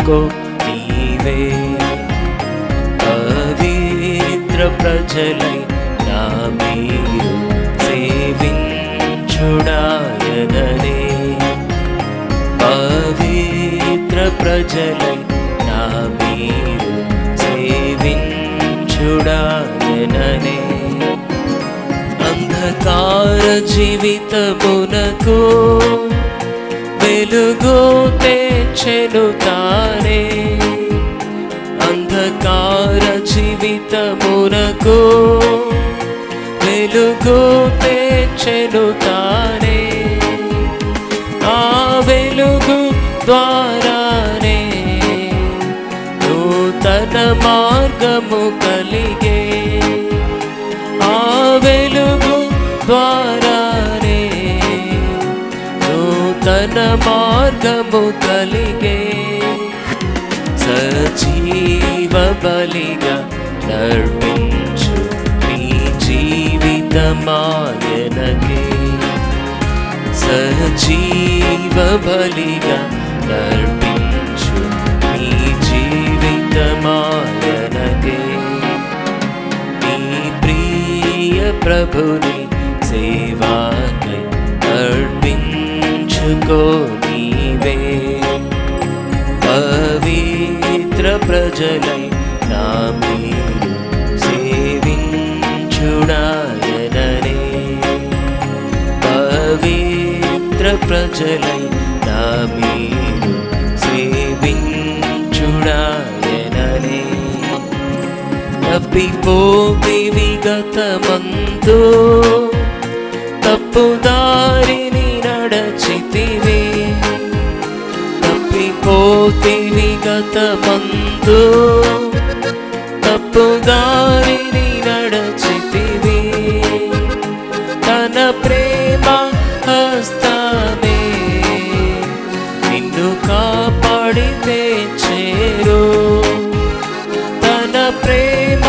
సేవించుకో నీవే. పవిత్ర ప్రజలై నా మీరు సేవించుడాయననే. పవిత్ర ప్రజలై నా మీరు సేవించుడాయననే. అంధకార జీవితమునకు వెలుగు తెచ్చెను తానే. అంధకార జీవితమునకు వెలుగు తెచ్చెను తానే. ఆ వెలుగు ద్వారానే నూతన మార్గము కలిగే. ఆ వెలుగు ద్వారానే నూతన మార్గము కలిగే. సజీవ బలిగా నర్పించు నీ జీవితమాయనకే. సజీవ బలిగా నర్పించు నీ జీవితమాయనకే. నీ ప్రియ ప్రభుని సేవాకై అర్పించుకో నీవే. పవిత్ర ప్రజలై నా మీరు సేవించుడాయననే. పవిత్ర ప్రజలై నా మీరు సేవించుడాయననే. తప్పిపోతే విగతమందు తప్పుదారిని నడచితివే. తప్పిపోతే విగతమందు తప్పుదారిని నడచితివే. తన ప్రేమ హస్తమే నిన్ను కాపాడితే చేరు. తన ప్రేమ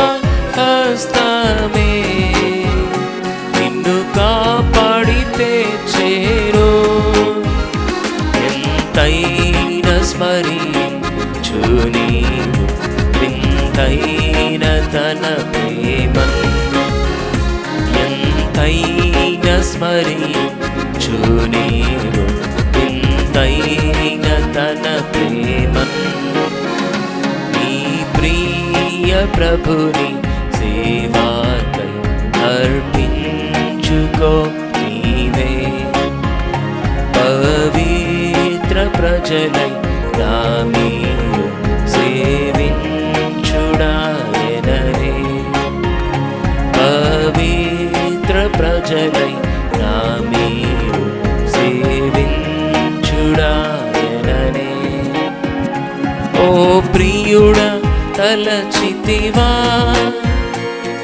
హస్తమే నిన్ను కాపాడితే చేరు. ఎంతైనా స్మరించు నీవు వింతైన తన ప్రేమను. ఎంతైనా స్మరించు నీవు వింతైన తన ప్రేమను. నీ ప్రియ ప్రభుని సేవాకై అర్పించుకో నీవే. పవిత్ర ప్రజలై నా మీరు సేవించుడాయననే. పవిత్ర ప్రజలై నా మీరు సేవించుడాయననే. ఓ ప్రియుడా తలచితివా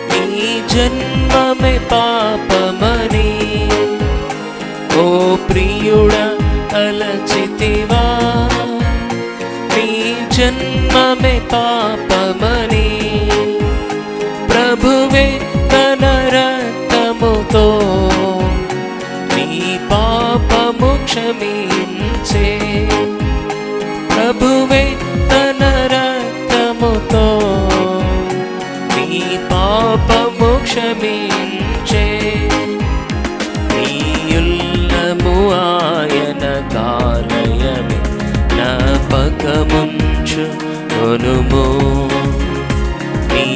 నీ జన్మమే పాపమని. ఓ ప్రియుడా తలచితివా నీ జన్మమే పాపమని. ప్రభువే తన రక్తముతో నీ పాపము క్షమించే. ప్రభువే తన రక్తముతో నీ పాపము క్షమించే. నీ ఉల్లము ఆయన కాలయమే జ్ఞాపకముంచు కొనుము. నీ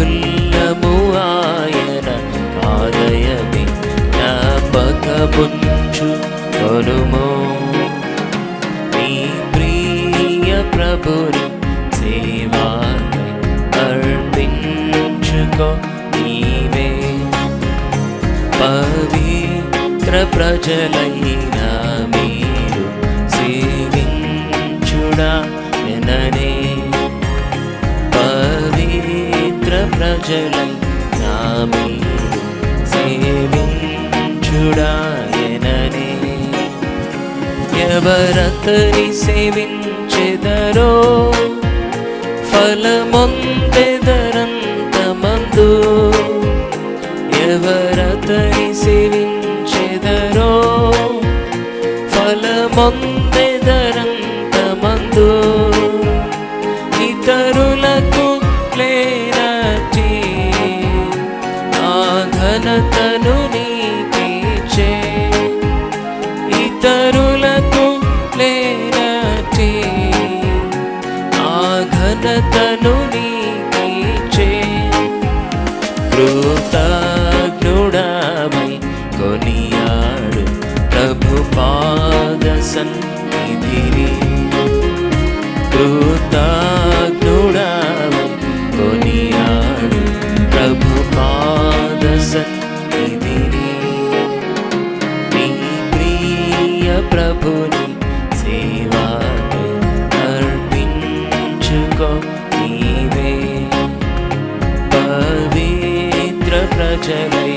ఉల్లము ఆయన కాలయమే జ్ఞాపకముంచు కొనుము. నీ ప్రియ ప్రభుని సేవాకై అర్పించుకో నీవే. పవిత్ర ప్రజలైన మీరు సేవించుడాయననే. పవిత్ర ప్రజలై నా మీరు సేవించుడాయననే. ఎవరతని సేవించెదరో ఫలమొందెదరంతమందు. ఎవరతని సేవించెదరో ఫలమొందెదరంతమందు. సన్నిధిని కృతజ్ఞుడవై కొనియాడు ప్రభు పాద సన్నిధిని నీ ప్రియ ప్రభుని సేవకై అర్పించుకో నీవే పవిత్ర ప్రజలై